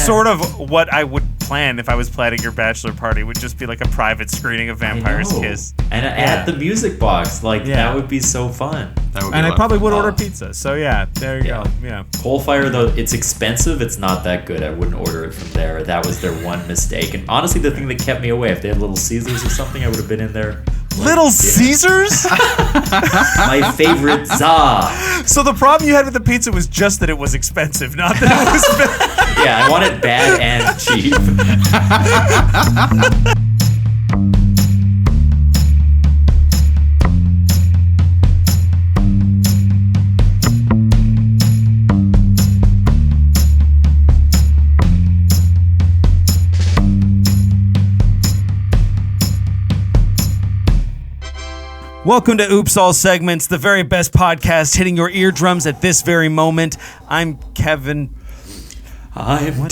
sort of what I would plan if I was planning your bachelor party. Would just be like a private screening of Vampire's Kiss. And at the music box. That would be so fun. And I probably would order pizza. So there you go. Yeah. Coalfire, though, it's expensive. It's not that good. I wouldn't order it from there. That was their one mistake. And honestly, the thing that kept me away, if they had Little Caesars or something, I would have been in there. Little Caesars? My favorite za. So the problem you had with the pizza was just that it was expensive, not that it was bad. Yeah, I want it bad and cheap. Welcome to Oops All Segments, the very best podcast hitting your eardrums at this very moment. I'm Kevin. I'm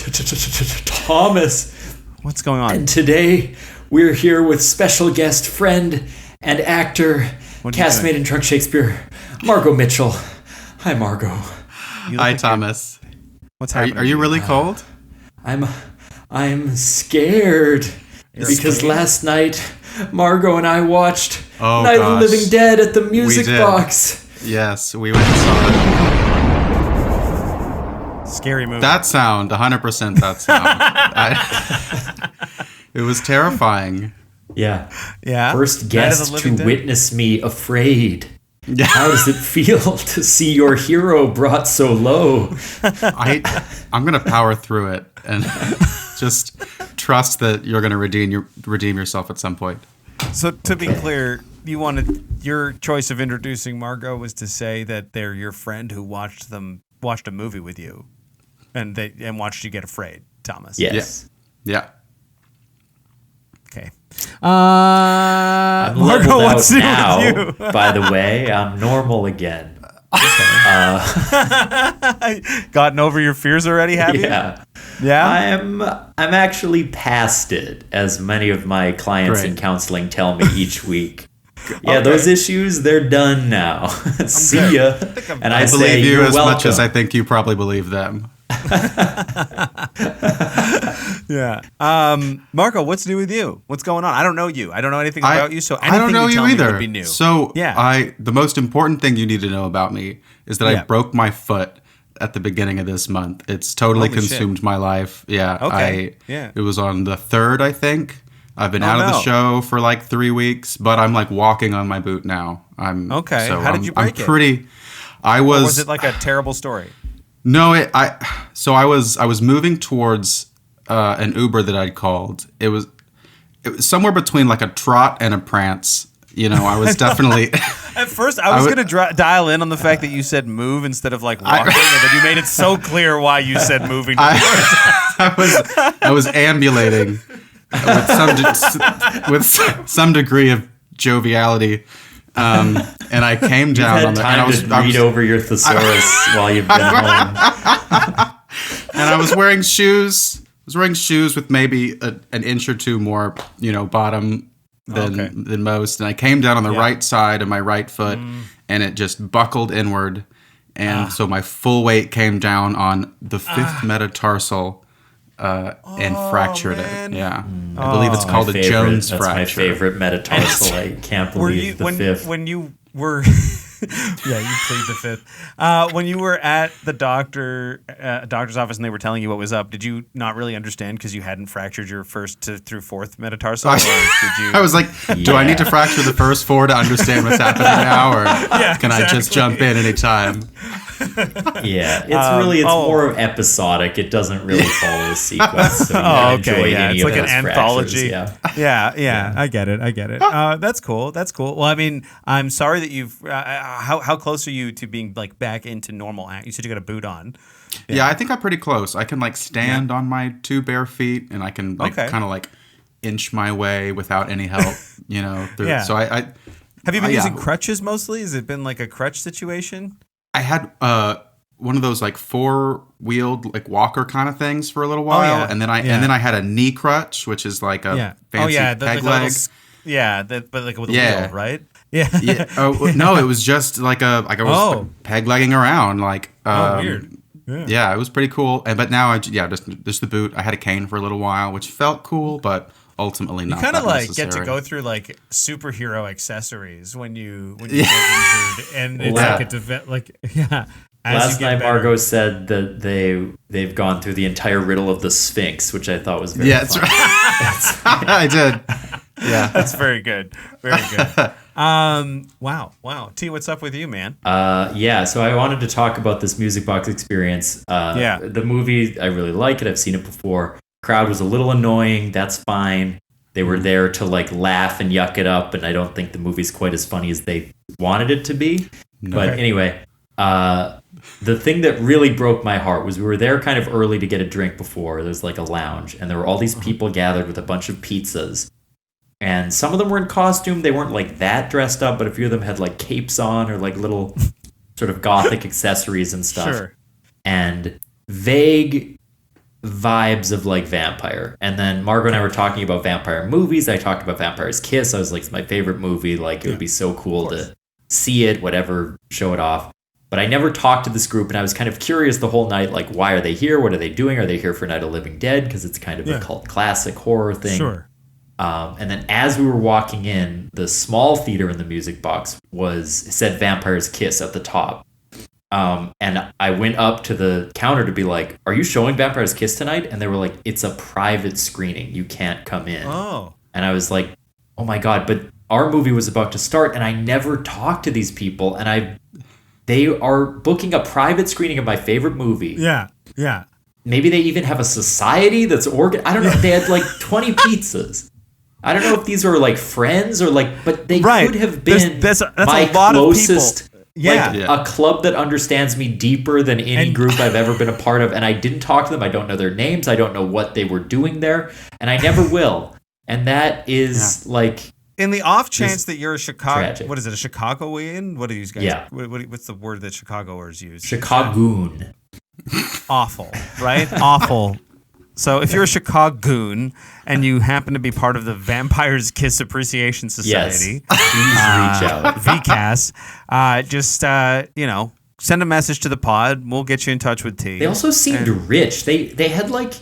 Thomas. What's going on? And today we're here with special guest friend and actor, castmate in Drunk Shakespeare, Margot Mitchell. Hi, Margot. Hi, Thomas. What's happening? Are you really cold? I'm scared because last night Margot and I watched Night of the Living Dead at the music box. Yes, we went and saw it. Scary movie. That sound, 100% that sound. It was terrifying. Yeah. Yeah. First guest to witness me afraid. Yeah. How does it feel to see your hero brought so low? I'm going to power through it and just trust that you're going to redeem yourself at some point. So to be clear, your choice of introducing Margot was to say that they're your friend who watched a movie with you, and watched you get afraid, Thomas. Yes. Yeah. Okay. I'm Margot, what's new now, with you? by the way, I'm normal again. Gotten over your fears already, have you? Yeah. Yeah? I'm actually past it, as many of my clients in counseling tell me each week. Yeah, those issues, they're done now. See ya. And I believe you as welcome. much as I think you probably believe them. Yeah. Marco, what's new with you? What's going on? I don't know you. I don't know anything about you, so anything I don't know you tell you either. Me would be new. So the most important thing you need to know about me is that I broke my foot at the beginning of this month. It's totally consumed my life. Yeah. Okay. It was on the 3rd, I think. I've been out of the show for like 3 weeks, but I'm like walking on my boot now. Okay. So how did you break it? Or was it like a terrible story? No, I was moving towards an Uber that I'd called. It was somewhere between like a trot and a prance. I was definitely. At first, I was going to dial in on the fact that you said move instead of like walking, and then you made it so clear why you said moving. I was ambulating with some degree of joviality. And I came down on the. I was read over your thesaurus while you've been home. And I was wearing shoes. With maybe an inch or two more, bottom than most. And I came down on the right side of my right foot, and it just buckled inward, and so my full weight came down on the 5th metatarsal. And fractured it. Yeah. I believe it's called a Jones fracture. That's my favorite metatarsal. I can't believe the 5th. When you were... yeah, you plead the 5th. When you were at the doctor's office and they were telling you what was up, did you not really understand because you hadn't fractured your 1st through 4th metatarsal? Or did you... I was like, do I need to fracture the first 4 to understand what's happening now? Or can I just jump in anytime? Yeah, it's more episodic. It doesn't really follow a sequence. So it's like an anthology. Fractures, yeah. I get it. That's cool. Well, I mean, I'm sorry that you've. How close are you to being like back into normal? You said you got a boot on. Yeah, I think I'm pretty close. I can like stand on my 2 bare feet, and I can kind of like inch my way without any help. Through. So I have you been using crutches mostly? Has it been like a crutch situation? I had one of those like 4-wheeled like walker kind of things for a little while, and then I had a knee crutch, which is like a fancy peg leg. But like with a wheel, right? Yeah. Oh no, it was just like I was peg legging around, like weird. Yeah, it was pretty cool. But now just the boot. I had a cane for a little while, which felt cool, but ultimately not. You kind of like necessary. get to go through like superhero accessories when you get injured, and it's Last night, Margot said that they've gone through the entire riddle of the Sphinx, which I thought was very fun. That's right. I did. Yeah, that's very good. Very good. Wow. T, what's up with you, man? So I wanted to talk about this music box experience. The movie, I really like it. I've seen it before. Crowd was a little annoying. That's fine. They were there to like laugh and yuck it up, and I don't think the movie's quite as funny as they wanted it to be. No. But anyway, the thing that really broke my heart was we were there kind of early to get a drink before. There's like a lounge, and there were all these people gathered with a bunch of pizzas. And some of them were in costume. They weren't like that dressed up, but a few of them had like capes on or like little sort of gothic accessories and stuff. Sure. And vague vibes of like vampire. And then Margot and I were talking about vampire movies. I talked about Vampire's Kiss. I was like, it's my favorite movie. Like, it would be so cool to see it, whatever, show it off. But I never talked to this group, and I was kind of curious the whole night, like, why are they here? What are they doing? Are they here for Night of Living Dead? Because it's kind of a cult classic horror thing. Sure. And then as we were walking in, the small theater in the music box said Vampire's Kiss at the top. And I went up to the counter to be like, are you showing Vampire's Kiss tonight? And they were like, it's a private screening. You can't come in. Oh. And I was like, oh my God, but our movie was about to start, and I never talked to these people, and they are booking a private screening of my favorite movie. Yeah. Maybe they even have a society that's I don't know. They had like 20 pizzas. I don't know if these are like friends or like, but they could have been that's my a lot closest, of people. a club that understands me deeper than any group I've ever been a part of. And I didn't talk to them. I don't know their names. I don't know what they were doing there. And I never will. And that is like... In the off chance that you're a Chicago... Tragic. What is it, a Chicagoan? What are these guys? Yeah. What's the word that Chicagoers use? Chicagoon. Awful, right? Awful. So if you're a Chicagoon and you happen to be part of the Vampire's Kiss Appreciation Society, please reach out. VCAS, just send a message to the pod. We'll get you in touch with T. They also seemed rich. They had like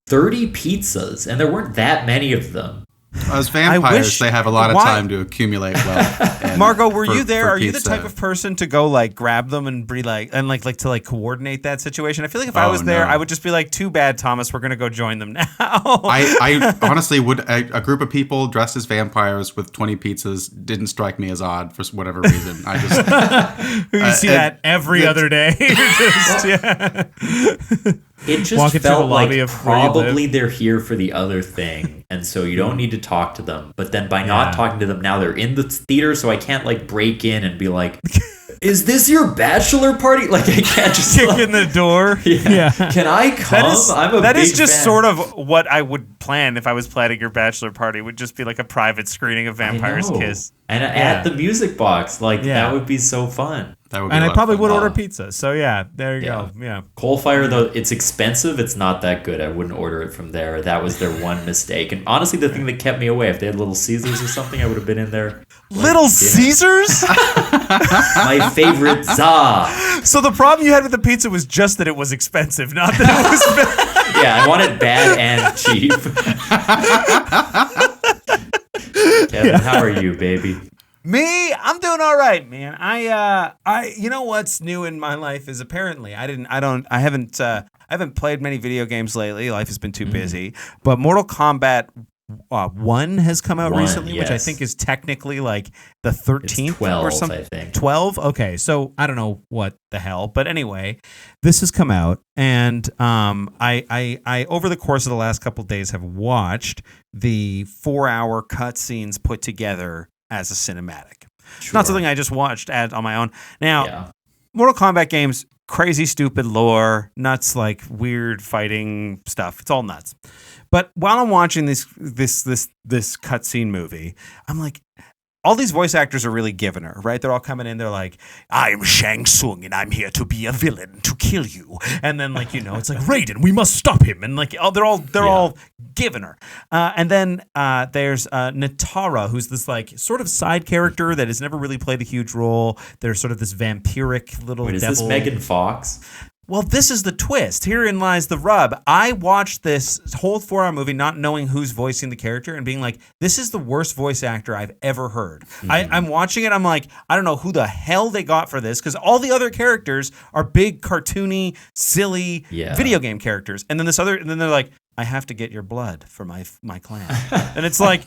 30 pizzas, and there weren't that many of them. As vampires, they have a lot of time to accumulate wealth. Margot, were you there? Are you the type of person to go like grab them and be like to coordinate that situation? I feel like if I was there, I would just be like, too bad, Thomas, we're gonna go join them now. I honestly would. A group of people dressed as vampires with 20 pizzas didn't strike me as odd for whatever reason. I just you see that every other day. It just felt like probably they're here for the other thing, and so you don't need to talk to them. But then by not talking to them now, they're in the theater, so I can't like break in and be like, is this your bachelor party? Like, I can't just kick in the door. Yeah. Can I come? That is just sort of what I would plan if I was planning your bachelor party. Would just be like a private screening of Vampire's Kiss. And at the music box, that would be so fun. That would be and I probably would order pizza. So there you go. Yeah. Coal Fire, though, it's expensive. It's not that good. I wouldn't order it from there. That was their one mistake. And honestly, the thing that kept me away, if they had Little Caesars or something, I would have been in there. Little Caesars? My favorite za. So the problem you had with the pizza was just that it was expensive, not that it was bad. Yeah, I want it bad and cheap. Kevin, how are you, baby? Me, I'm doing all right, man. I you know what's new in my life is apparently I haven't played many video games lately. Life has been too busy. But Mortal Kombat 1 has come out recently, which I think is technically like the 13th 12, or something. I think. 12? Okay, so I don't know what the hell, but anyway, this has come out, and I over the course of the last couple of days have watched the 4-hour cutscenes put together as a cinematic. Sure. Not something I just watched on my own. Now, Mortal Kombat games, crazy, stupid lore, nuts, like weird fighting stuff. It's all nuts. But while I'm watching this cutscene movie, I'm like, all these voice actors are really giving her, right? They're all coming in. They're like, I'm Shang Tsung, and I'm here to be a villain to kill you. And then, like, it's like Raiden, we must stop him. And like, they're all giving her. And then there's Natara, who's this like sort of side character that has never really played a huge role. There's sort of this vampiric little devil. Is this Megan Fox? well, this is the twist. Herein lies the rub. I watched this whole 4-hour movie not knowing who's voicing the character and being like, this is the worst voice actor I've ever heard. I'm watching it. I'm like, I don't know who the hell they got for this because all the other characters are big, cartoony, silly video game characters. And then they're like, I have to get your blood for my clan. And it's like,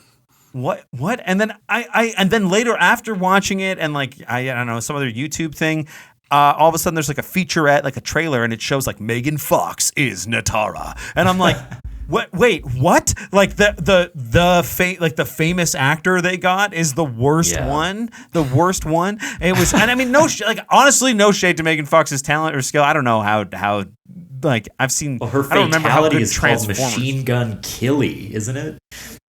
what? And then and then later after watching it and like, I don't know, some other YouTube thing, all of a sudden there's like a featurette, like a trailer, and it shows like Megan Fox is Natara, and I'm like, what? Wait, what? Like the famous actor they got is the worst one, the worst one. It was, and I mean, honestly, no shade to Megan Fox's talent or skill. I don't know how. Like I've seen, her I don't remember how good is called Machine Gun Killy, isn't it?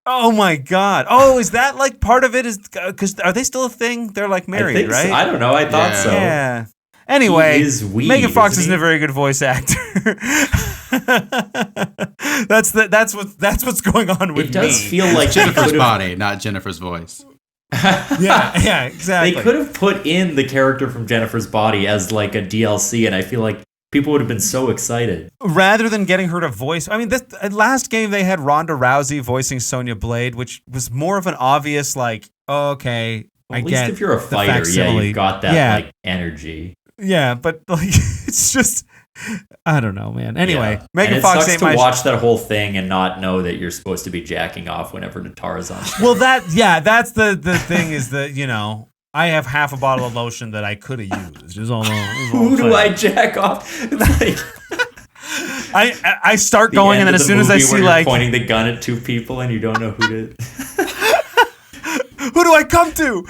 Oh my God! Oh, is that like part of it? Is because are they still a thing? They're like married, right? So. I don't know. I thought so. Yeah. Anyway, Megan Fox isn't a very good voice actor. That's what's going on with me. It does feel like Jennifer's body, not Jennifer's voice. Yeah, exactly. They could have put in the character from Jennifer's body as like a DLC, and I feel like people would have been so excited. Rather than getting her to voice, I mean, this last game they had Ronda Rousey voicing Sonya Blade, which was more of an obvious like, oh, okay, well, at least if you're a fighter, you've got that like energy. Yeah, but like it's just, I don't know, man. Anyway, Megan Fox sucks to watch that whole thing and not know that you're supposed to be jacking off whenever Natara's on. Well, that's the thing is that, you know, I have half a bottle of lotion that I could have used. Who do I jack off? Like, I start going, and then as soon as I see like pointing the gun at two people and you don't know who to. Who do I come to?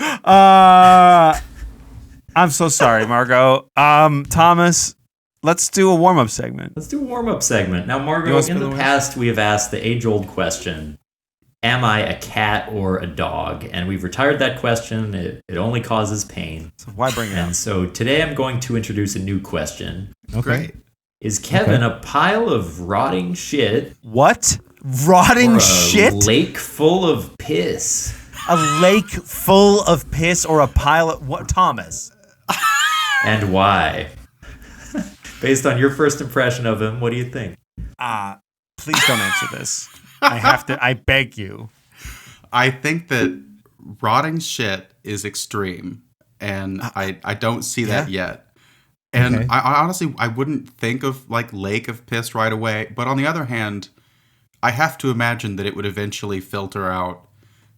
I'm so sorry, Margot. Thomas, let's do a warm-up segment. Now, Margot, in the past, we have asked the age-old question, am I a cat or a dog? And we've retired that question. It only causes pain. So why bring it up? And so today I'm going to introduce a new question. Okay. Great. Is Kevin a pile of rotting shit? What? Rotting shit? A lake full of piss? A lake full of piss or a pile of what? Thomas. And why? Based on your first impression of him, what do you think? Please don't answer this. I beg you. I think that rotting shit is extreme, and I don't see that yet. And okay. I honestly, I wouldn't think of like lake of piss right away. But on the other hand, I have to imagine that it would eventually filter out.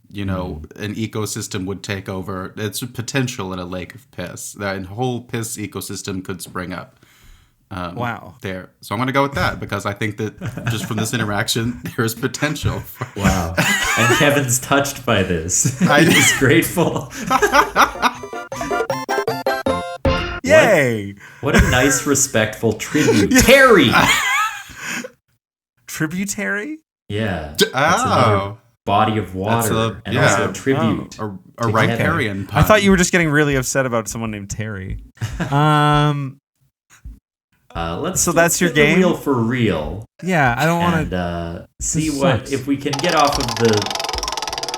You know, an ecosystem would take over. It's a potential in a lake of piss. That whole piss ecosystem could spring up. Wow. There. So I'm going to go with that because I think that just from this interaction, there's potential. Wow. And Kevin's touched by this. He's grateful. Yay. What a nice, respectful tributary. Tributary? Yeah. Oh. Body of water also a tribute. A riparian pun. I thought you were just getting really upset about someone named Terry. Let's that's your game? Real for real. Yeah, I don't want to see if we can get off of the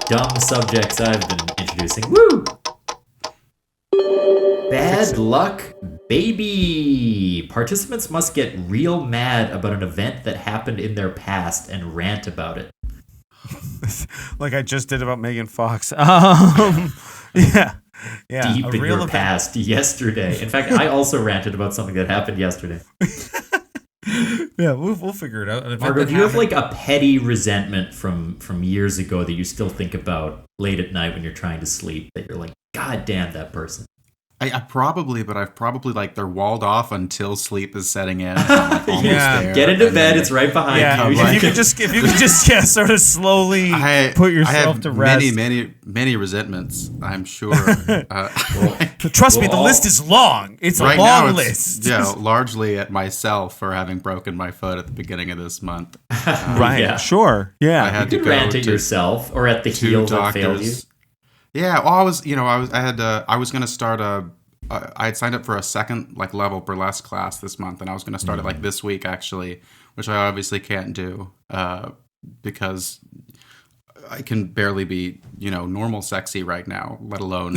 dumb subjects I've been introducing. Woo! Bad luck, baby. Participants must get real mad about an event that happened in their past and rant about it. Like I just did about Megan Fox. Yeah. Deep in your past yesterday. In fact, I also ranted about something that happened yesterday. Yeah, we'll figure it out. Margot, do you have like a petty resentment from years ago that you still think about late at night when you're trying to sleep? That you're like, God damn that person. I probably, but I've probably like they're walled off until sleep is setting in. So I'm like there, get into bed; it's right behind you. If you could just sort of slowly put yourself to rest. Many resentments. I'm sure. Trust me, the list is long. It's right a long list. Yeah, largely at myself for having broken my foot at the beginning of this month. Right. Yeah. Sure. Yeah. I had you to go rant at yourself or at the heel that failed you. Yeah, well, I was going to start I had signed up for a second like level burlesque class this month, and I was going to start it like this week actually, which I obviously can't do because I can barely be normal sexy right now, let alone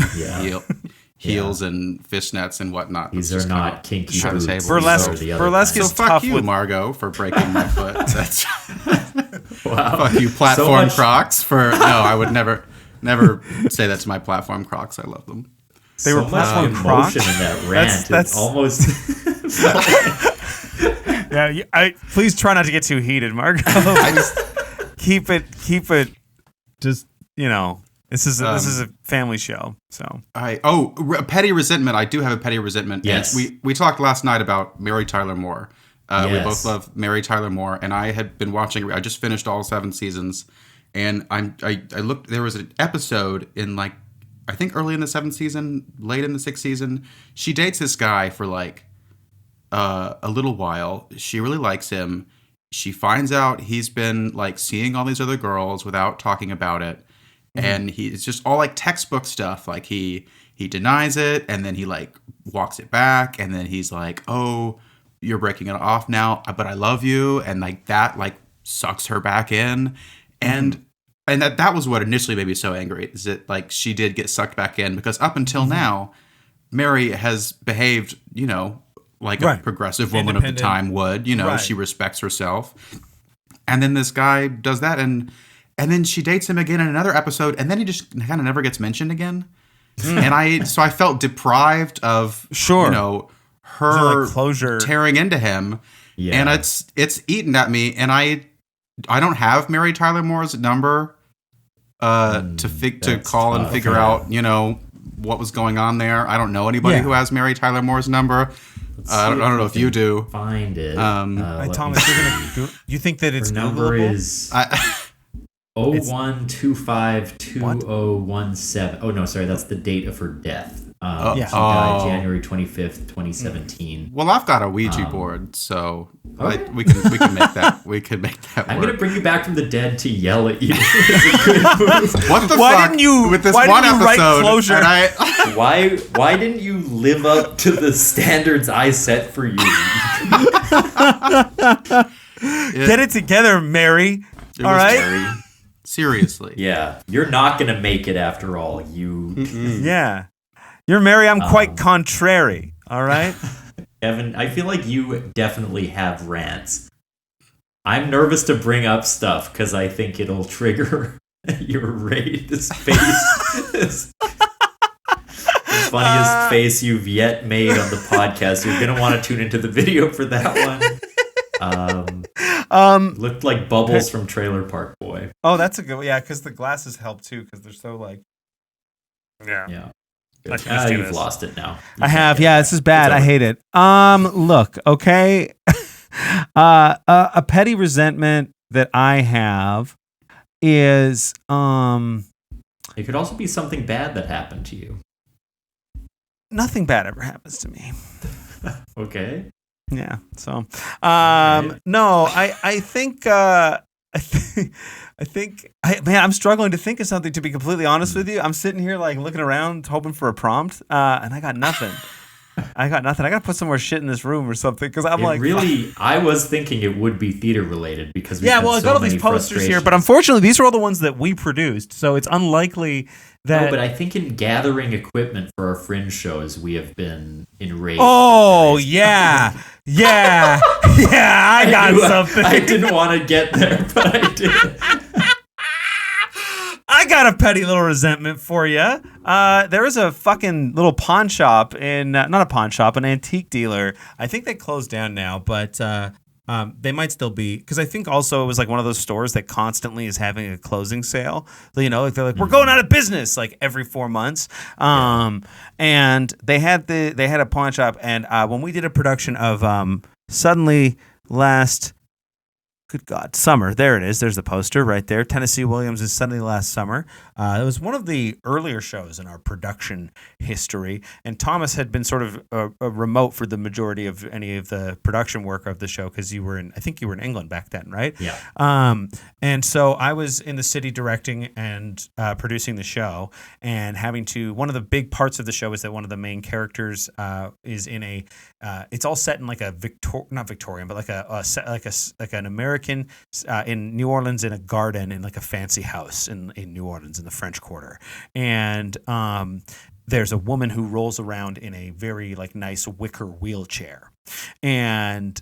heels and fishnets and whatnot. These are not kinky boots. Burlesque is so tough fuck you, with Margot, for breaking my foot. That's fuck you, platform Crocs. I would never say that to my platform Crocs. I love them. They were platform Crocs. Emotion in that rant. That's almost. Yeah, please try not to get too heated, Margot. Keep it. Just this is a family show. So petty resentment. I do have a petty resentment. Yes, we talked last night about Mary Tyler Moore. Yes. We both love Mary Tyler Moore, and I had been watching. I just finished all 7 seasons, and I looked. There was an episode in I think early in the 7th season, late in the 6th season. She dates this guy for a little while. She really likes him. She finds out he's been seeing all these other girls without talking about it. Mm-hmm. And it's just all textbook stuff. He denies it, and then he walks it back, and then he's like, "Oh, you're breaking it off now, but I love you," and that sucks her back in, and that was what initially made me so angry. Is that she did get sucked back in, because up until now, Mary has behaved, a progressive woman of the time would. She respects herself, and then this guy does that, and then she dates him again in another episode, and then he just kind of never gets mentioned again. And I felt deprived of her closure, tearing into him, and it's eaten at me. And I don't have Mary Tyler Moore's number to call and figure out what was going on there. I don't know anybody who has Mary Tyler Moore's number. I don't know if you do. Find it. Thomas, you think that it's number Googleable? Is 01252017. Oh no, sorry, that's the date of her death. She died January 25th, 2017. Well, I've got a Ouija board, so we can make that. We could make that. I'm work. gonna bring you back from the dead to yell at you. It's a good move. What the why fuck? Didn't you? With this why one didn't you episode, write closure? Why didn't you live up to the standards I set for you? Get it together, Mary. All right. Very, seriously. Yeah, you're not gonna make it after all. You. Yeah. You're Mary, I'm quite contrary, all right? Evan, I feel like you definitely have rants. I'm nervous to bring up stuff because I think it'll trigger your rage. This face. The funniest face you've yet made on the podcast. You're going to want to tune into the video for that one. Looked like Bubbles from Trailer Park Boy. Oh, that's a good one. Yeah, because the glasses help too, because they're so Yeah. You've lost it now. I have. Yeah, this is bad. I hate it. Look, okay. A petty resentment that I have is it could also be something bad that happened to you. Nothing bad ever happens to me. Okay. Yeah. So, no, I think I'm struggling to think of something, to be completely honest with you. I'm sitting here looking around, hoping for a prompt, and I got nothing. I got to put some more shit in this room or something, because I'm I was thinking it would be theater related because I've got all these posters here, but unfortunately these are all the ones that we produced, so it's unlikely that. No, but I think in gathering equipment for our fringe shows, we have been enraged. Oh yeah. I got something. I didn't want to get there, but I did. I got a petty little resentment for you. There was a fucking little pawn shop not a pawn shop, an antique dealer. I think they closed down now, but they might still be, because I think also it was one of those stores that constantly is having a closing sale. They're like, we're going out of business every 4 months. And they had a pawn shop, and when we did a production of Suddenly Last. Good God, Summer. There it is. There's the poster right there. Tennessee Williams is Suddenly Last Summer. It was one of the earlier shows in our production history, and Thomas had been sort of a remote for the majority of any of the production work of the show, because I think you were in England back then, right? Yeah. And so I was in the city directing and producing the show, and one of the big parts of the show is that one of the main characters is in it's all set in a not Victorian, but an American in New Orleans, in a garden in a fancy house in New Orleans in the French Quarter, and there's a woman who rolls around in a very like nice wicker wheelchair, and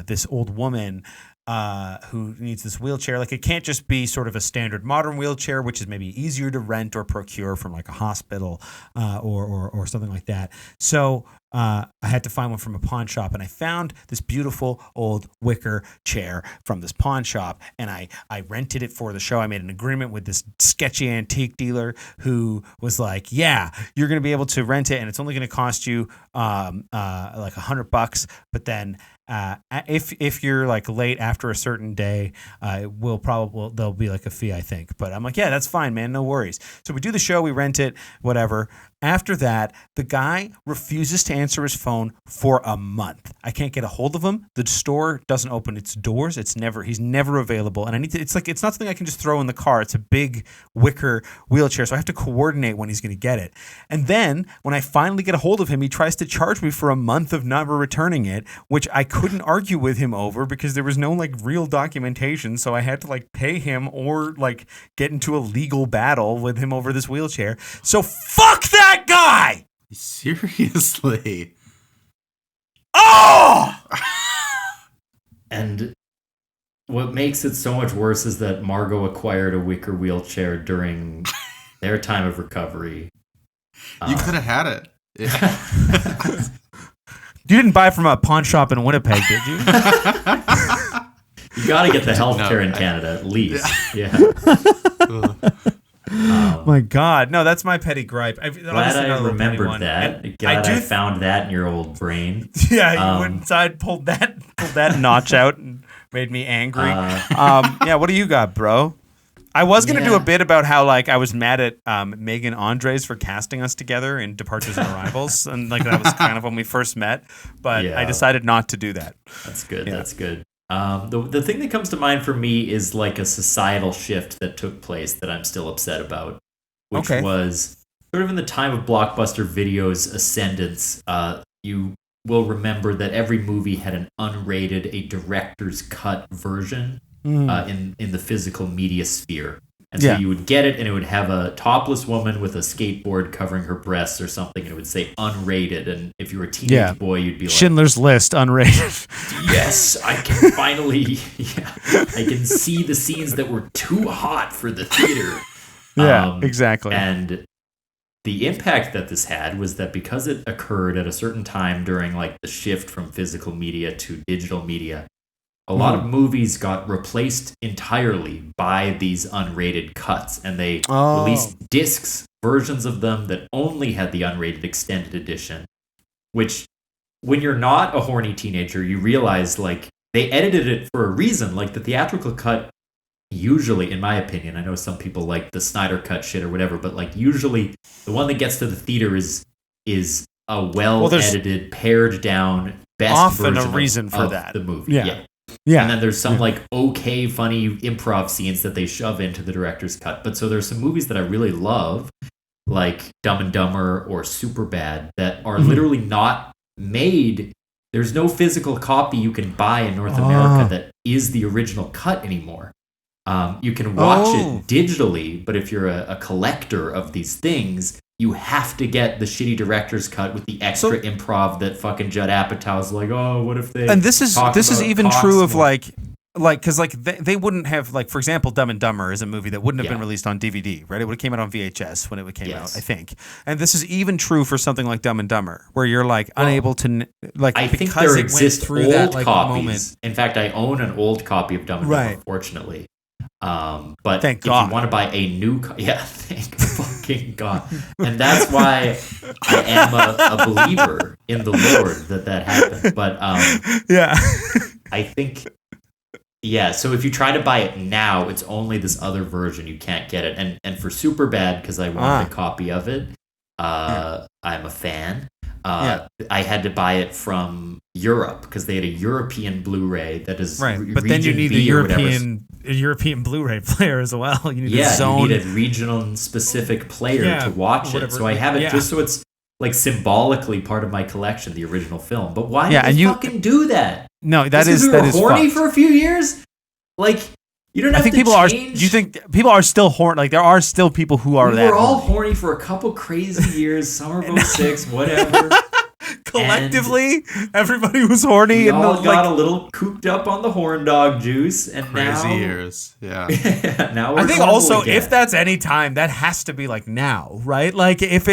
this old woman who needs this wheelchair. Like, it can't just be sort of a standard modern wheelchair, which is maybe easier to rent or procure from like a hospital or something like that. So I had to find one from a pawn shop, and I found this beautiful old wicker chair from this pawn shop, and I rented it for the show. I made an agreement with this sketchy antique dealer who was like, yeah, you're going to be able to rent it, and it's only going to cost you like $100, but then if you're like late after a certain day, there'll be like a fee, I think. But I'm like, yeah, that's fine, man, no worries. So we do the show, we rent it, whatever. After that, the guy refuses to answer his phone for a month. I can't get a hold of him. The store doesn't open its doors. He's never available. And it's not something I can just throw in the car. It's a big wicker wheelchair, so I have to coordinate when he's going to get it. And then when I finally get a hold of him, he tries to charge me for a month of never returning it, which I couldn't argue with him over because there was no like real documentation. So I had to like pay him or like get into a legal battle with him over this wheelchair. So fuck that guy! Seriously? Oh! And what makes it so much worse is that Margot acquired a wicker wheelchair during their time of recovery. You could have had it. Yeah. You didn't buy from a pawn shop in Winnipeg, did you? You got to get the healthcare in Canada at least. Yeah. My God, no, that's my petty gripe. Glad I remembered that. Glad I found that in your old brain. Yeah, you went inside, pulled that notch out, and made me angry. Yeah, what do you got, bro? I was gonna do a bit about how like I was mad at Megan Andres for casting us together in Departures and Arrivals, and like that was kind of when we first met. But I decided not to do that. That's good. Yeah. That's good. The thing that comes to mind for me is like a societal shift that took place that I'm still upset about, which was sort of in the time of Blockbuster Video's ascendance. You will remember that every movie had an unrated, a director's cut version in the physical media sphere. And so you would get it, and it would have a topless woman with a skateboard covering her breasts or something, and it would say unrated. And if you were a teenage boy, you'd be like, Schindler's List, unrated. Yes, I can finally, I can see the scenes that were too hot for the theater. Yeah, exactly. And the impact that this had was that because it occurred at a certain time during like the shift from physical media to digital media, a lot of movies got replaced entirely by these unrated cuts, and they released discs, versions of them that only had the unrated extended edition, which when you're not a horny teenager, you realize like they edited it for a reason. Like the theatrical cut, usually, in my opinion, I know some people like the Snyder cut shit or whatever, but like usually the one that gets to the theater is a well-edited, pared down, best often version a reason for of that. The movie. Yeah. And then there's some like okay, funny improv scenes that they shove into the director's cut. But so there's some movies that I really love, like Dumb and Dumber or Superbad, that are literally not made. There's no physical copy you can buy in North America that is the original cut anymore. You can watch it digitally, but if you're a collector of these things, you have to get the shitty director's cut with the extra improv that fucking Judd Apatow's like, oh, what if they? And this is even true of like because like they wouldn't have, like, for example, Dumb and Dumber is a movie that wouldn't have been released on DVD, right? It would have came out on VHS when it came out, I think. And this is even true for something like Dumb and Dumber, where you're like unable to like. I think there exist old that, like, copies. Moment. In fact, I own an old copy of Dumb and Dumber, fortunately. But thank if God. you want to buy a new thank fucking God. And that's why I am a believer in the Lord that happened. But I think so if you try to buy it now, it's only this other version, you can't get it. And for Superbad, because I wanted a copy of it, I'm a fan. I had to buy it from Europe because they had a European Blu-ray that is but then you need a European Blu-ray player as well. You need a zone. You need a regional specific player to watch it. So I have it just so it's like symbolically part of my collection, the original film. But why did you fucking do that? No, that is horny for a few years. Like You don't have I think to people are. Do change. you think people are still horny? Like there are still people who are that. We're all horny. horny for a couple crazy years. Summer of 06, whatever. Collectively, everybody was horny. We and all got a little cooped up on the horn dog juice, and Crazy now years. Yeah. now we're I think normal also again. if that's any time, that has to be like now, right? Like if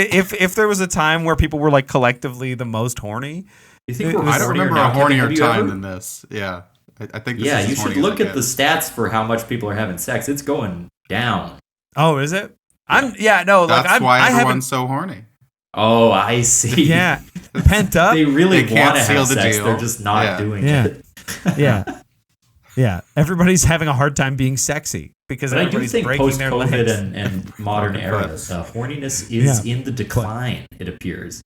there was a time where people were like collectively the most horny. You think we're I don't hornier remember now, a Kevin? hornier Have you time ever? than this. Yeah. I think this Yeah, is you as should horny as look I at the get. stats for how much people are having sex. It's going down. Oh, is it? Like That's why I haven't. everyone's so horny. Oh, I see. Yeah, pent up. They really They can't want to seal have the sex. deal. They're just not Yeah. doing Yeah. it. Yeah. Everybody's having a hard time being sexy because But I do everybody's think breaking their post-COVID legs. and modern era, horniness is in the decline, it appears.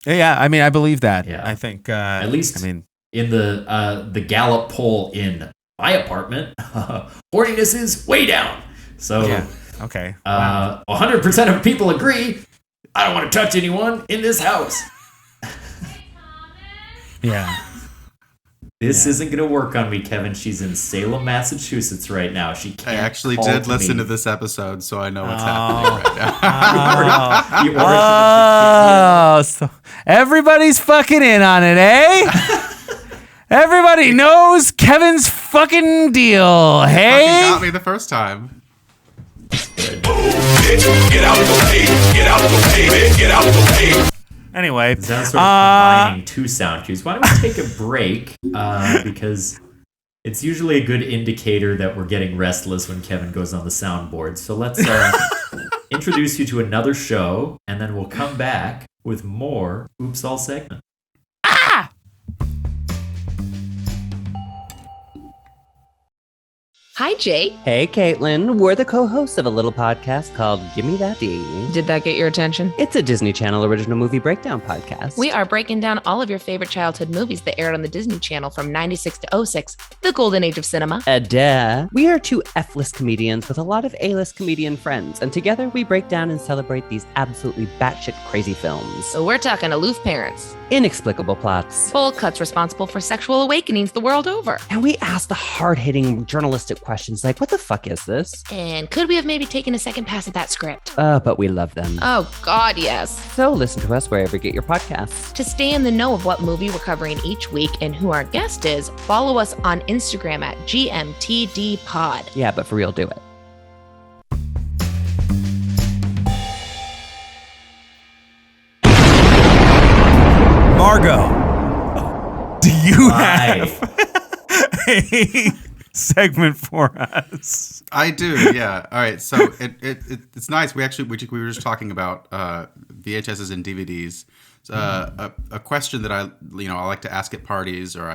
Yeah, I mean, I believe that. Yeah. I think At least I mean, in the Gallup poll in my apartment, horniness is way down. So yeah. Okay. 100% of people agree, I don't want to touch anyone in this house. Yeah. This isn't going to work on me, Kevin. She's in Salem, Massachusetts right now. She can't. I actually call did to listen me. to this episode, so I know what's happening right now. You ordered the So everybody's fucking in on it, eh? Everybody knows Kevin's fucking deal, Fucking hey? got me the first time. Get out the way, get out the way, get out the way. Anyway, That's sort of combining two sound cues. Why don't we take a break? Because it's usually a good indicator that we're getting restless when Kevin goes on the soundboard. So let's introduce you to another show, and then we'll come back with more Oops All segment. Hi, Jake. Hey, Caitlin. We're the co-hosts of a little podcast called Gimme That D. Did that get your attention? It's a Disney Channel original movie breakdown podcast. We are breaking down all of your favorite childhood movies that aired on the Disney Channel from 96 to 06, the golden age of cinema. Duh. We are two F-list comedians with a lot of A-list comedian friends, and together we break down and celebrate these absolutely batshit crazy films. So we're talking aloof parents, Inexplicable plots. bold cuts responsible for sexual awakenings the world over. And we ask the hard-hitting journalistic questions like, what the fuck is this? And could we have maybe taken a second pass at that script? But we love them. Oh, God, yes. So listen to us wherever you get your podcasts. To stay in the know of what movie we're covering each week and who our guest is, follow us on Instagram at GMTDPod. Yeah, but for real, do it. Margot, do you have a segment for us? I do, yeah. All right, so it's nice. We were just talking about VHSs and DVDs. A question that I like to ask at parties, or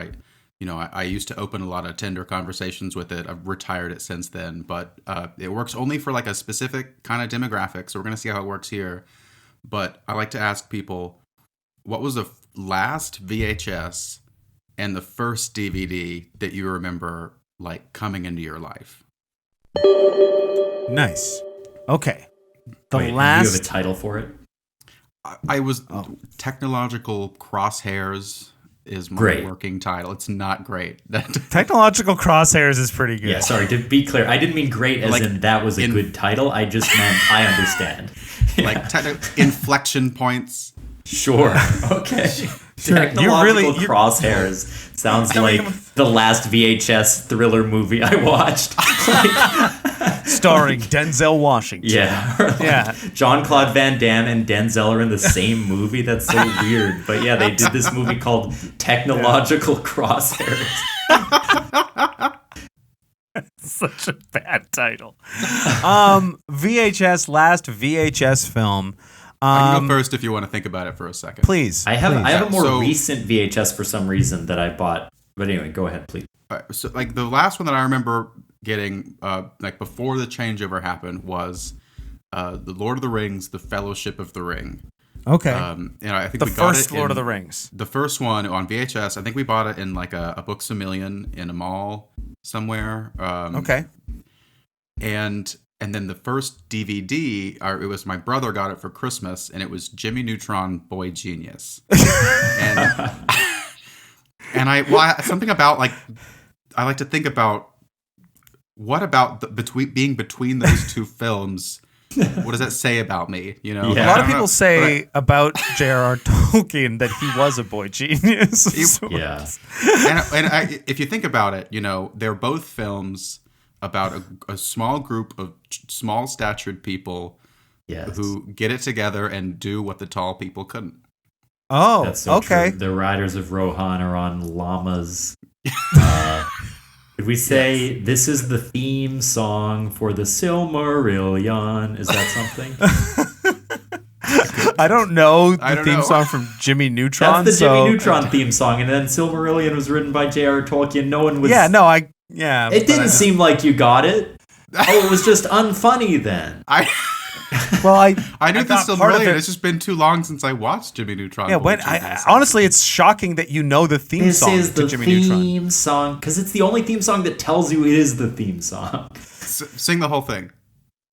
I used to open a lot of tender conversations with it. I've retired it since then, but it works only for like a specific kind of demographic. So we're gonna see how it works here. But I like to ask people, what was the last VHS and the first DVD that you remember like coming into your life? Nice. Okay. Wait, do you have a title for it? I was Technological Crosshairs is my Great. working title. It's not great. Technological Crosshairs is pretty good. Yeah, sorry, to be clear, I didn't mean great as Like, in that was a good title. I just meant I understand. Like inflection points. Sure. Okay. Sure. Technological Crosshairs sounds like the last VHS thriller movie I watched. Starring Denzel Washington. Yeah. Yeah. Jean-Claude Van Damme and Denzel are in the same movie. That's so weird. But yeah, they did this movie called Technological Crosshairs. Such a bad title. VHS, last VHS film. I can go first if you want to think about it for a second. Please. I have a more So- recent VHS for some reason that I bought. But anyway, go ahead, please. So like the last one that I remember getting like before the changeover happened was The Lord of the Rings, The Fellowship of the Ring. Okay. I think The we got first it Lord in- of the Rings. The first one on VHS. I think we bought it in like a Books A Million in a mall somewhere. Okay. And then the first DVD, it was my brother got it for Christmas, and it was Jimmy Neutron Boy Genius. and something about like I like to think about what about between those two films? What does that say about me? You know, a lot of people say about J.R.R. Tolkien that he was a boy genius. And if you think about it, you know, they're both films about a small group of small statured people who get it together and do what the tall people couldn't. Oh, that's so okay. True. The Riders of Rohan are on llamas. Did we say this is the theme song for the Silmarillion? Is that something? I don't know the theme song from Jimmy Neutron. That's the Jimmy Neutron theme song, and then Silmarillion was written by J.R.R. Tolkien. No one was. It didn't seem like you got it. Oh, it was just unfunny then. I knew the Silmarillion. It's just been too long since I watched Jimmy Neutron. Yeah, honestly, it's shocking that you know the theme song to Jimmy Neutron. This is the theme song, because it's the only theme song that tells you it is the theme song. Sing the whole thing.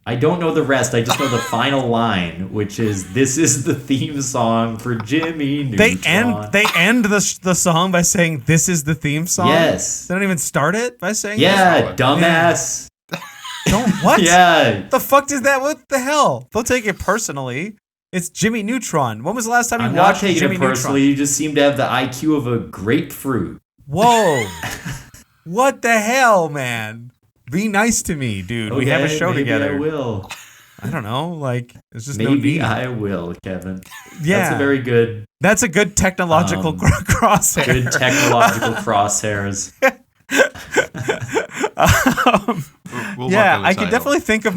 I don't know the rest. I just know the final line, which is, "This is the theme song for Jimmy Neutron." They end the song by saying, "This is the theme song." Yes. They don't even start it by saying, dumbass. Don't what? Yeah. The fuck does that? What the hell? Don't take it personally. It's Jimmy Neutron. When was the last time you watched Jimmy Neutron? I'm not taking it personally. You just seem to have the IQ of a grapefruit. Whoa. What the hell, man? Be nice to me, dude. We have a show together. Maybe I will. I don't know. Like, it's just maybe I will, Kevin. Yeah. That's a good technological crosshair. Good technological crosshairs. I can definitely think of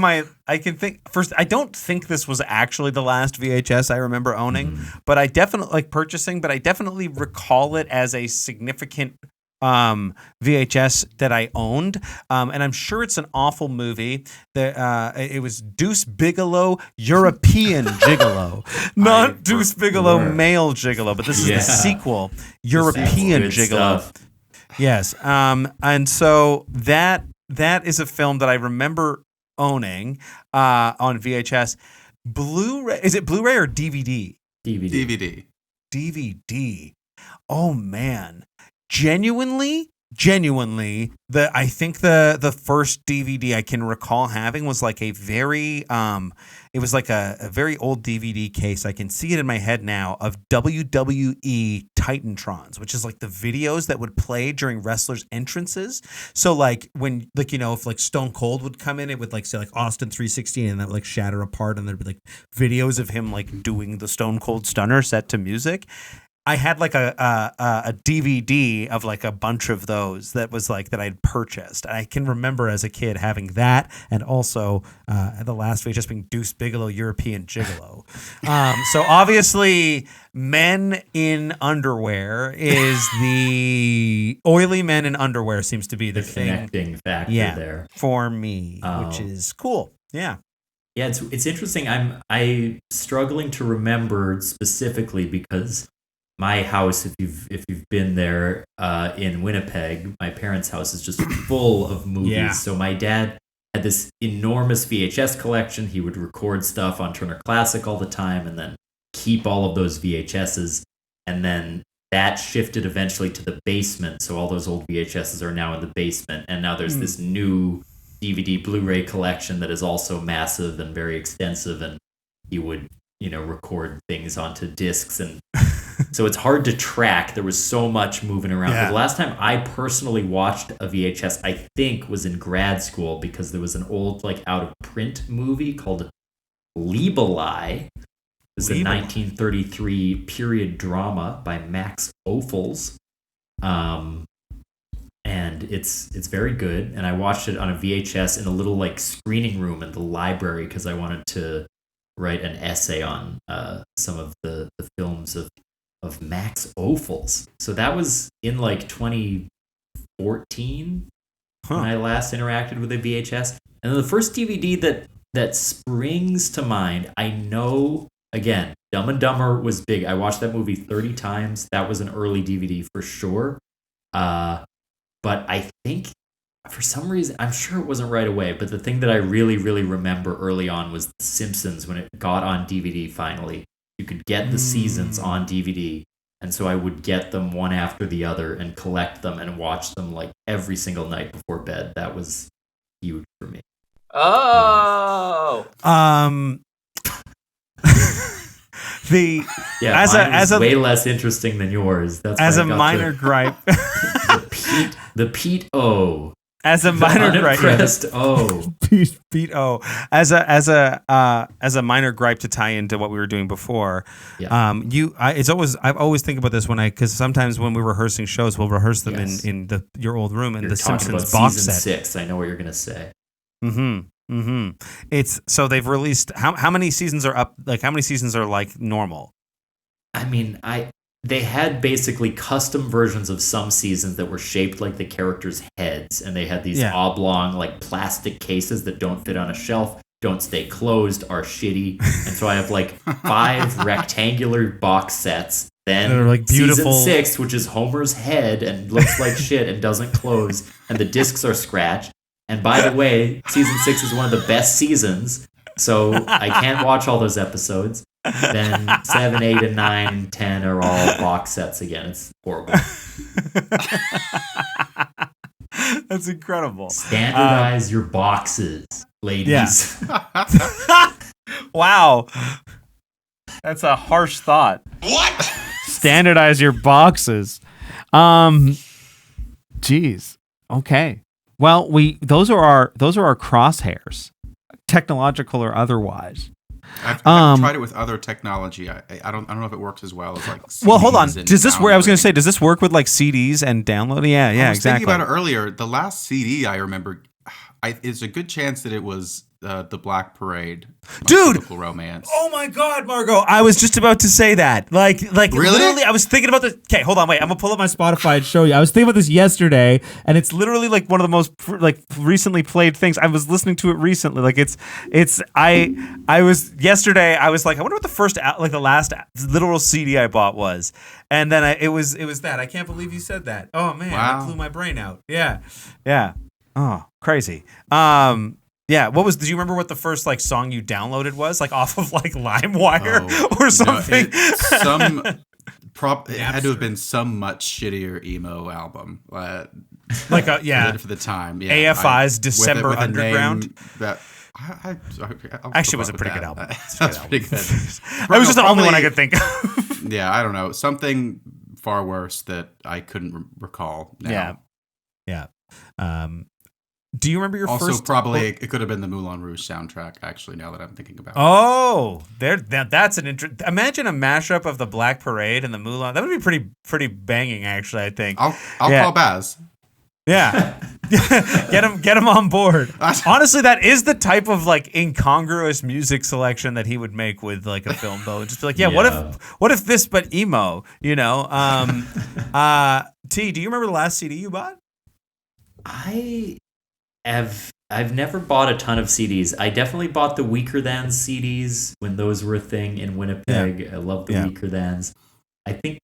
first. I don't think this was actually the last VHS I remember owning, but I definitely purchasing. But I definitely recall it as a significant VHS that I owned, and I'm sure it's an awful movie. It was Deuce Bigalow, European Gigolo, not Deuce Bigalow, male Gigolo, but this is the sequel, European Gigolo. Stuff. Yes, and so that is a film that I remember owning on VHS. Blu-ray, is it Blu-ray or DVD? DVD. Oh man. Genuinely, I think the first DVD I can recall having was like a very it was like a very old DVD case. I can see it in my head now of WWE Titantrons, which is like the videos that would play during wrestlers' entrances. So like when if like Stone Cold would come in, it would like say like Austin 316 and that would like shatter apart and there'd be like videos of him like doing the Stone Cold Stunner set to music. I had like a DVD of like a bunch of those that was like that I'd purchased. I can remember as a kid having that, and also the last VHS being Deuce Bigalow, European Gigolo. So obviously, men in underwear is the oily men in underwear seems to be the connecting factor there for me, which is cool. Yeah. Yeah, it's interesting. I'm struggling to remember specifically because my house, if you've been there in Winnipeg, my parents' house is just full of movies. Yeah. So my dad had this enormous VHS collection. He would record stuff on Turner Classic all the time and then keep all of those VHSs. And then that shifted eventually to the basement. So all those old VHSs are now in the basement. And now there's this new DVD Blu-ray collection that is also massive and very extensive. And he would, record things onto discs and so it's hard to track. There was so much moving around. Yeah. The last time I personally watched a VHS, I think, was in grad school because there was an old, like, out-of-print movie called Liebelei. It was a 1933 period drama by Max Ophuls. And it's very good. And I watched it on a VHS in a little, like, screening room in the library because I wanted to write an essay on some of the films of Max Ophuls. So that was in like 2014 when I last interacted with a VHS. And then the first DVD that springs to mind, I know, again, Dumb and Dumber was big. I watched that movie 30 times. That was an early DVD for sure. But I think for some reason, I'm sure it wasn't right away, but the thing that I really, really remember early on was The Simpsons when it got on DVD finally. You could get the seasons on DVD, and so I would get them one after the other and collect them and watch them like every single night before bed. That was huge for me. Oh. As a way less interesting than yours. That's as a minor gripe. the Pete O. As a minor gripe. Pete O. As a minor gripe to tie into what we were doing before. Yeah. I've always think about this because sometimes when we're rehearsing shows, we'll rehearse them in your old room in the Simpsons box season set. 6. I know what you're gonna say. It's so they've released how many seasons are up? Like how many seasons are like normal? I mean, they had basically custom versions of some seasons that were shaped like the characters' heads, and they had these oblong like plastic cases that don't fit on a shelf, don't stay closed, are shitty, and so I have like 5 rectangular box sets. Then they're like beautiful. Season 6, which is Homer's head and looks like shit and doesn't close, and the discs are scratched. And by the way, season 6 is one of the best seasons, so I can't watch all those episodes. Then 7, 8, and 9, and 10 are all box sets again. It's horrible. That's incredible. Standardize your boxes, ladies. Yeah. Wow. That's a harsh thought. What? Standardize your boxes. Geez. Okay. Well, those are our crosshairs, technological or otherwise. I've tried it with other technology. I don't know if it works as well as like CDs. Well, hold on. Does this work? I was going to say, does this work with like CDs and downloading? Yeah, I was exactly. thinking about it earlier. The last CD I remember, it's a good chance that it was the Black Parade, dude. Romance. Oh my God, Margot! I was just about to say that. Like really? Literally, I was thinking about this. Okay, hold on, wait. I'm gonna pull up my Spotify and show you. I was thinking about this yesterday, and it's literally like one of the most like recently played things. I was listening to it recently. Like I was yesterday. I was like, I wonder what the last literal CD I bought was, and then it was that. I can't believe you said that. Oh man, wow. That blew my brain out. Yeah. Oh, crazy. Yeah, do you remember what the first like song you downloaded was? Like off of like LimeWire or something? No, it had to have been some much shittier emo album. For the time. Yeah, AFI's December Underground. Actually, it was a pretty good album. That's pretty good. That was just the only one I could think of. Yeah, I don't know. Something far worse that I couldn't recall now. Yeah. Do you remember your first? Also, probably it could have been the Moulin Rouge soundtrack. Actually, now that I'm thinking about it. Oh, that's an interesting. Imagine a mashup of the Black Parade and the Moulin. That would be pretty banging. Actually, I think. I'll call Baz. Yeah, get him on board. Honestly, that is the type of like incongruous music selection that he would make with like a film, though. Just be like, what if this but emo? You know. T, do you remember the last CD you bought? I've never bought a ton of CDs. I definitely bought the Weaker Thans CDs when those were a thing in Winnipeg. Yeah. I love the Weaker Thans. I think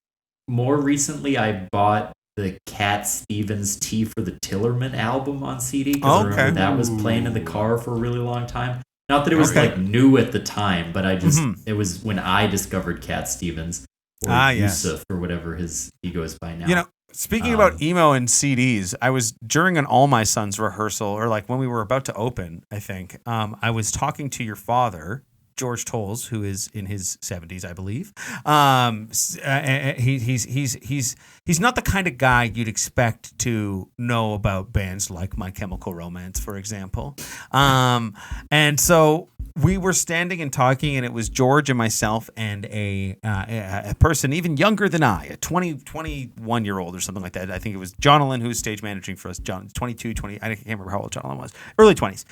more recently I bought the Cat Stevens Tea for the Tillerman album on CD because I remember that was playing in the car for a really long time. Not that it was like new at the time, but it was when I discovered Cat Stevens or Yusuf or whatever he goes by now. You know, speaking about emo and CDs, I was during an All My Sons rehearsal, or like when we were about to open, I think, I was talking to your father, George Tolles, who is in his 70s, I believe. He's not the kind of guy you'd expect to know about bands like My Chemical Romance, for example. And so we were standing and talking, and it was George and myself and a person even younger than I, a 21-year-old or something like that. I think it was John Allen, who was stage managing for us. John, 22, 20. I can't remember how old John Allen was. Early 20s.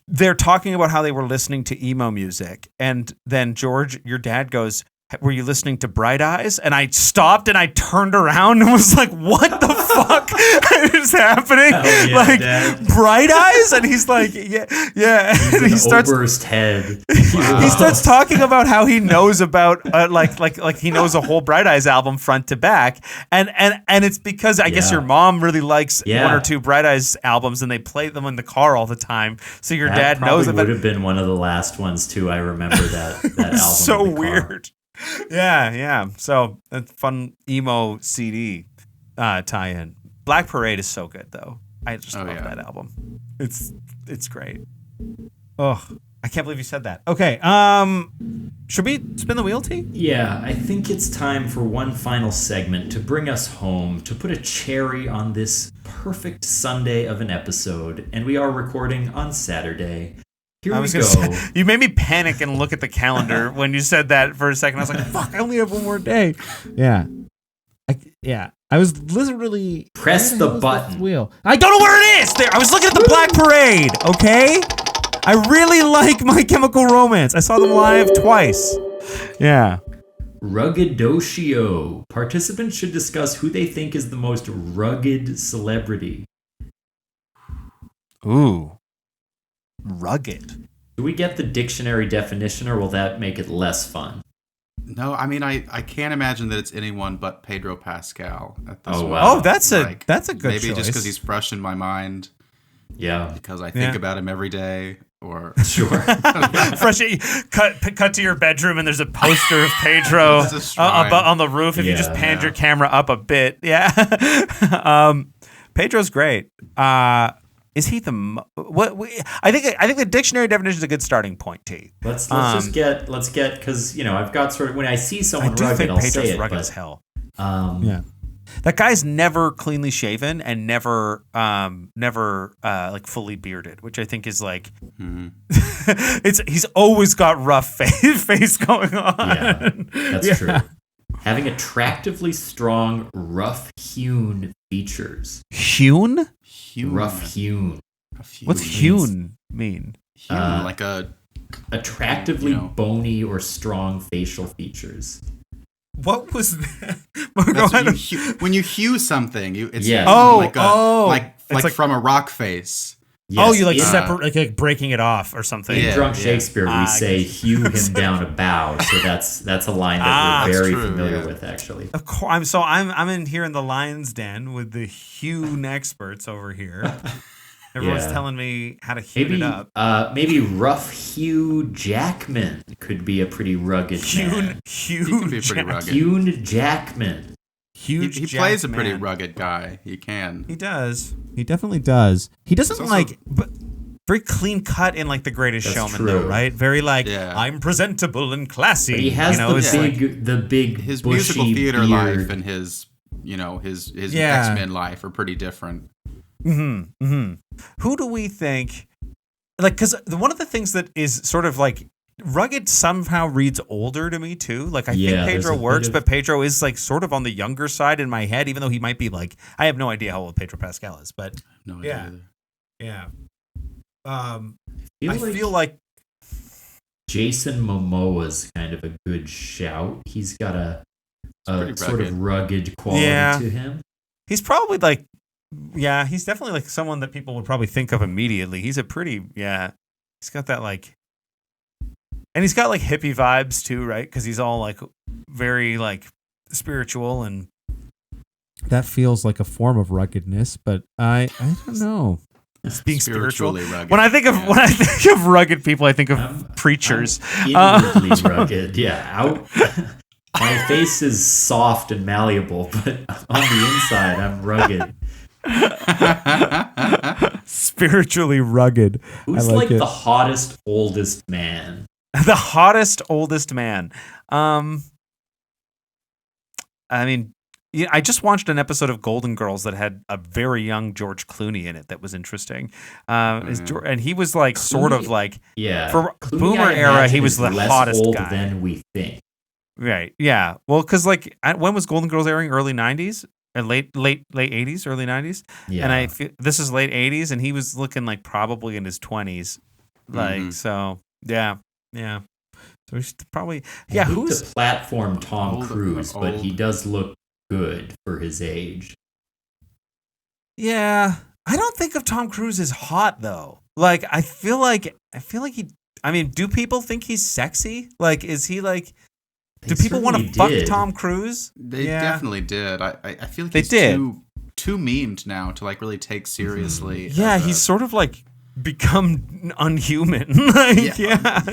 They're talking about how they were listening to emo music. And then George, your dad goes, were you listening to Bright Eyes? And I stopped and I turned around and was like, what the fuck is happening? Yeah, like, Dad. Bright Eyes? And he's like, yeah. And he starts Oberst head. Wow. He starts talking about how he knows about like he knows a whole Bright Eyes album front to back. And it's because I guess your mom really likes one or two Bright Eyes albums and they play them in the car all the time. So your dad knows about it. Would have been one of the last ones too. I remember that album. So weird. Yeah. So a fun emo CD tie-in. Black Parade is so good though. I just love that album. It's great. Oh, I can't believe you said that. Okay, should we spin the wheel, T? Yeah, I think it's time for one final segment to bring us home, to put a cherry on this perfect Sunday of an episode, and we are recording on Saturday. Here we go. Say, you made me panic and look at the calendar when you said that for a second. I was like, fuck, I only have one more day. Yeah. I was literally... Press the button. Wheel. I don't know where it is! There, I was looking at the Black Parade, okay? I really like My Chemical Romance. I saw them live twice. Yeah. Ruggidocio. Participants should discuss who they think is the most rugged celebrity. Ooh. Rugged. Do we get the dictionary definition, or will that make it less fun? No, I mean I can't imagine that it's anyone but Pedro Pascal at this point. Wow. Oh, that's a good maybe choice. Just because he's fresh in my mind. Yeah. Because I think about him every day. Or sure. Fresh. Cut to your bedroom and there's a poster of Pedro on the roof. If you just panned your camera up a bit, Pedro's great. Is he the what? I think the dictionary definition is a good starting point. T. Let's get because I've got sort of when I see someone rugged, I'll Pedro's say it. Rugged as hell. That guy's never cleanly shaven and never like fully bearded, which I think is like he's always got rough face going on. Yeah, that's true. Having attractively strong, rough-hewn features. Hewn? Rough-hewn. What's hewn mean? Hewn, like a attractively bony or strong facial features. What was that? When you hew something, it's like from a rock face. Yes, you separate, like breaking it off or something. In Drunk Shakespeare, we say hew him down a bough. So that's a line that we're very familiar with, actually. Of course, I'm in here in the Lion's Den with the hewn experts over here. Everyone's telling me how to hew it up. Maybe rough Hugh Jackman could be a pretty rugged man. He can be pretty rugged. Hugh Jackman. He plays a pretty rugged guy. He can. He does. He definitely does. He doesn't but very clean cut in like The Greatest Showman, though, right? Very I'm presentable and classy. But he has the big his bushy musical theater beard. life and his X-Men life are pretty different. Who do we think? Like, because one of the things that is sort of like rugged somehow reads older to me too. Like I think Pedro works, but Pedro is like sort of on the younger side in my head, even though he might be like, I have no idea how old Pedro Pascal is, but no idea either. Yeah. I feel like Jason Momoa's kind of a good shout. He's got a sort of rugged quality to him. He's probably like, he's definitely like someone that people would probably think of immediately. He's a pretty, he's got that like, and he's got like hippie vibes too, right? Because he's all like very like spiritual, and that feels like a form of ruggedness. But I don't know. Being spiritually rugged. When I think of rugged people, I think of preachers. I'm inwardly rugged. Yeah, my face is soft and malleable, but on the inside, I'm rugged. Spiritually rugged. Who's like the hottest oldest man? The hottest oldest man. I mean, I just watched an episode of Golden Girls that had a very young George Clooney in it. That was interesting. And he was like sort of like for Clooney, Boomer era, he was the hottest old guy than we think. Right. Yeah. Well, because like when was Golden Girls airing? Early 90s. Late 80s, early 90s. Yeah. And I feel this is late 80s, and he was looking like probably in his 20s. Like so, yeah. So he's probably who's to platform Tom Cruise, but he does look good for his age. Yeah, I don't think of Tom Cruise as hot though. Like I feel like he. I mean, do people think he's sexy? Like, is he like? Do people want to fuck Tom Cruise? They definitely did. I feel like he's too memed now to like really take seriously. Yeah, he's sort of like become unhuman. Like,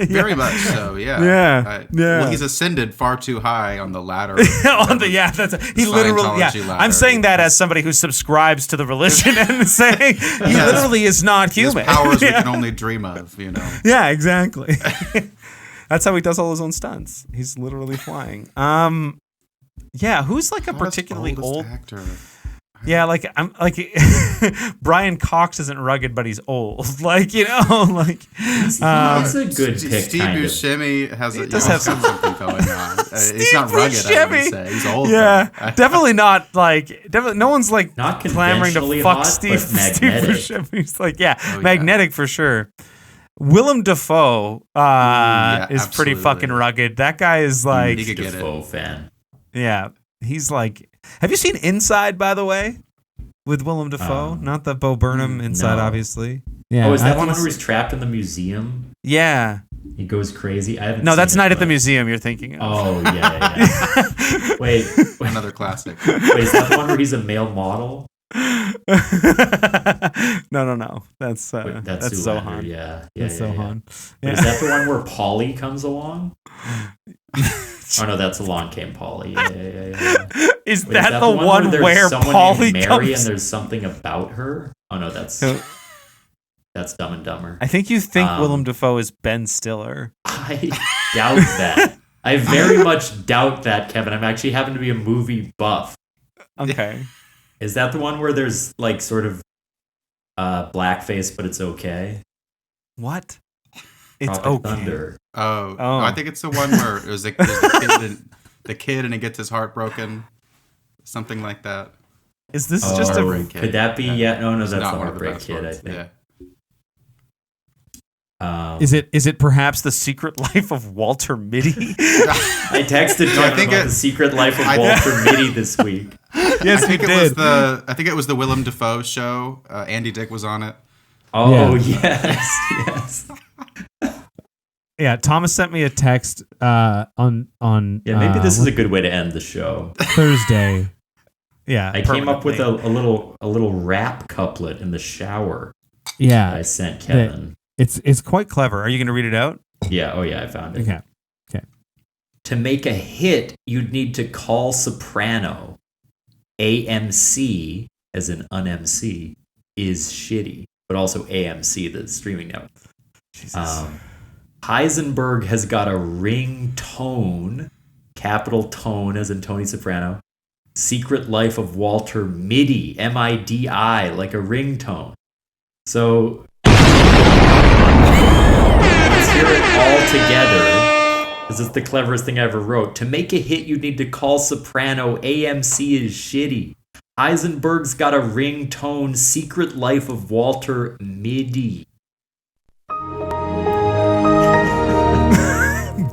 very much so. Yeah, yeah. Well, he's ascended far too high on the ladder. He literally. Yeah, ladder. I'm saying that as somebody who subscribes to the religion and saying he literally is not human. His powers we can only dream of. Yeah, exactly. That's how he does all his own stunts. He's literally flying. Yeah, who's like a particularly old actor? Yeah, like I'm like Brian Cox isn't rugged, but he's old. Like that's a good pick. Steve Buscemi has something going on. He's not rugged. I would say he's old. Yeah, definitely not. Definitely, no one's like not clamoring to fuck hot, Steve Buscemi. He's like, magnetic for sure. Willem Dafoe is pretty fucking rugged. That guy is like Dafoe fan. Yeah, he's like. Have you seen Inside, by the way, with Willem Dafoe? Not the Bo Burnham Inside, obviously. Yeah. Oh, is that the one where he's trapped in the museum? Yeah. He goes crazy. I haven't. No, that's Night at the Museum. You're thinking of. Oh yeah. Wait, another classic. Wait, is that the one where he's a male model? No. That's Zohan. Yeah. That's Zohan. Yeah. Is that the one where Polly comes along? Oh no, that's Along Came Polly. Yeah. Is that the one where Polly Mary comes? And there's something about her? Oh no, that's Dumb and Dumber. I think you think Willem Dafoe is Ben Stiller. I doubt that. I very much doubt that, Kevin. I'm actually happen to be a movie buff. Okay. Is that the one where there's like sort of blackface, but it's okay? What? It's Tropic okay. Thunder. Oh. No, I think it's the one where there's the kid and he gets his heart broken. Something like that. Is this just a Heartbreak Kid? Could that be? Yeah, no, that's not the one of the Heartbreak best Kid, ones. I think. Yeah. Is it perhaps The Secret Life of Walter Mitty? I texted Kevin about The Secret Life of Walter Mitty this week. Yes, I think he it did. I think it was the Willem Dafoe show. Andy Dick was on it. Oh yes. Yeah, Thomas sent me a text on maybe this is a good way to end the show. Thursday. Yeah, I came up with a little rap couplet in the shower. Yeah, I sent Kevin. It's quite clever. Are you going to read it out? Yeah. Oh yeah, I found it. Okay. To make a hit, you'd need to call soprano. AMC, as in un-MC, is shitty, but also AMC, the streaming network. Heisenberg has got a ringtone, capital tone, as in Tony Soprano. Secret Life of Walter Mitty, MIDI, like a ringtone. So let's hear it all together. This is the cleverest thing I ever wrote. To make a hit, you need to call soprano. AMC is shitty. Heisenberg's got a ringtone. Secret Life of Walter Mitty.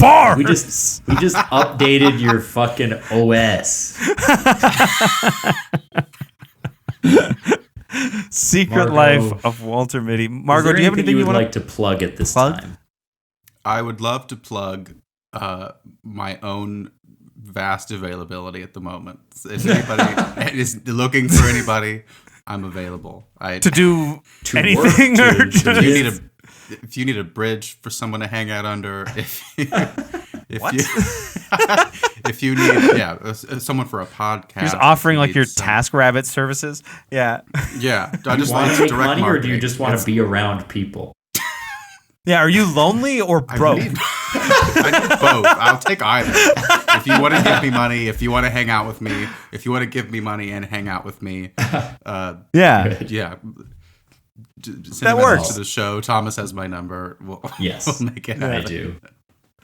Bars. We just updated your fucking OS. Secret Life of Walter Mitty. Margot, do you have anything you would like to plug at this time? I would love to plug my own vast availability at the moment. If anybody is looking for anybody, I'm available. To do anything, if you need a bridge for someone to hang out under, if you need someone for a podcast, you're just offering like your TaskRabbit services. Yeah. I just want to make direct money, marketing. or do you just want to be around people? Yeah, are you lonely or broke? I need both. I'll take either. If you want to give me money, if you want to hang out with me, if you want to give me money and hang out with me, yeah. Send that works. To the show. Thomas has my number. We'll make it happen. I do.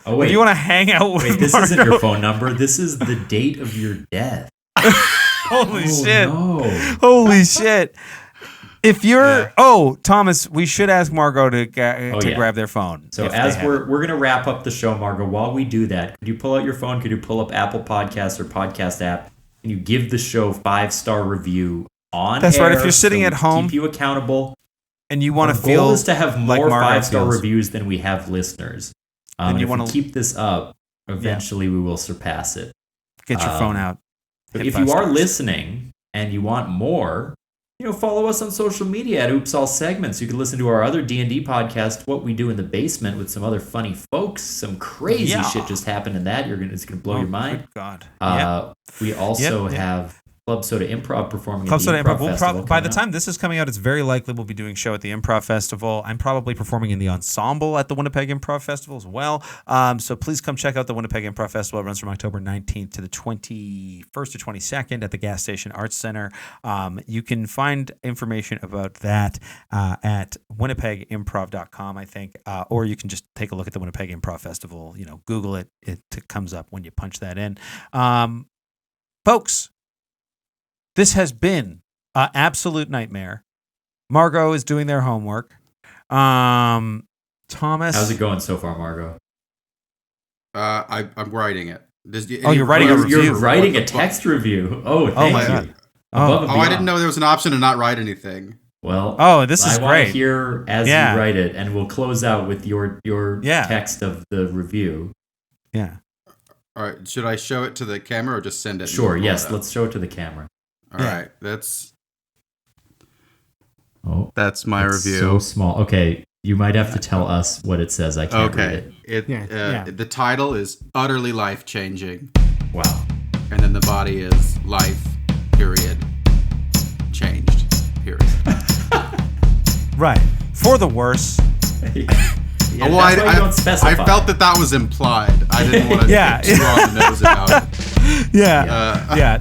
Oh wait, if you want to hang out with this Margot. isn't your phone number. This is the date of your death. Holy shit! No. Holy shit! If you're, Thomas, we should ask Margot to grab their phone. So as we're gonna wrap up the show, Margot, while we do that, could you pull out your phone? Could you pull up Apple Podcasts or podcast app, and you give the show 5-star review on? That's air, right. If you're sitting at home, keep you accountable, and you want to Our feel goal is to have more like 5-star reviews than we have listeners. And if we keep this up, eventually we will surpass it. Get your phone out. But if you are listening and you want more, follow us on social media at Oops All Segments. You can listen to our other D&D podcast, What We Do in the Basement, with some other funny folks. Some crazy shit just happened in that. It's gonna blow your mind. Good God. We also have Club Soda Improv performing Club at the Soda Improv Improv. Festival. By the time this is coming out, it's very likely we'll be doing a show at the Improv Festival. I'm probably performing in the ensemble at the Winnipeg Improv Festival as well. So please come check out the Winnipeg Improv Festival. It runs from October 19th to the 21st or 22nd at the Gas Station Arts Center. You can find information about that at winnipegimprov.com, I think, or you can just take a look at the Winnipeg Improv Festival. Google it. It comes up when you punch that in. Folks, this has been an absolute nightmare. Margot is doing their homework. Thomas, how's it going so far, Margot? I'm writing it. You're writing a review. You're writing a text review. Oh, thank you. God. I didn't know there was an option to not write anything. Well, this is I great. want to hear as you write it, and we'll close out with your text of the review. Yeah. All right. Should I show it to the camera or just send it? Sure. Yes. Let's show it to the camera. All right. That's my review. So small. Okay. You might have to tell us what it says. I can't read it. The title is Utterly Life-Changing. Wow. And then the body is life, period, changed, period. Right. For the worse. I felt that was implied. I didn't want to get too on the nose about it.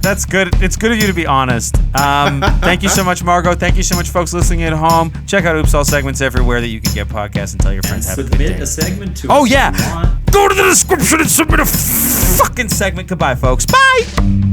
That's good. It's good of you to be honest. Thank you so much, Margot. Thank you so much, folks listening at home. Check out Oops All Segments everywhere that you can get podcasts and tell your friends. Have a good day. Submit a segment to us. Oh, yeah. Go to the description and submit a fucking segment. Goodbye, folks. Bye.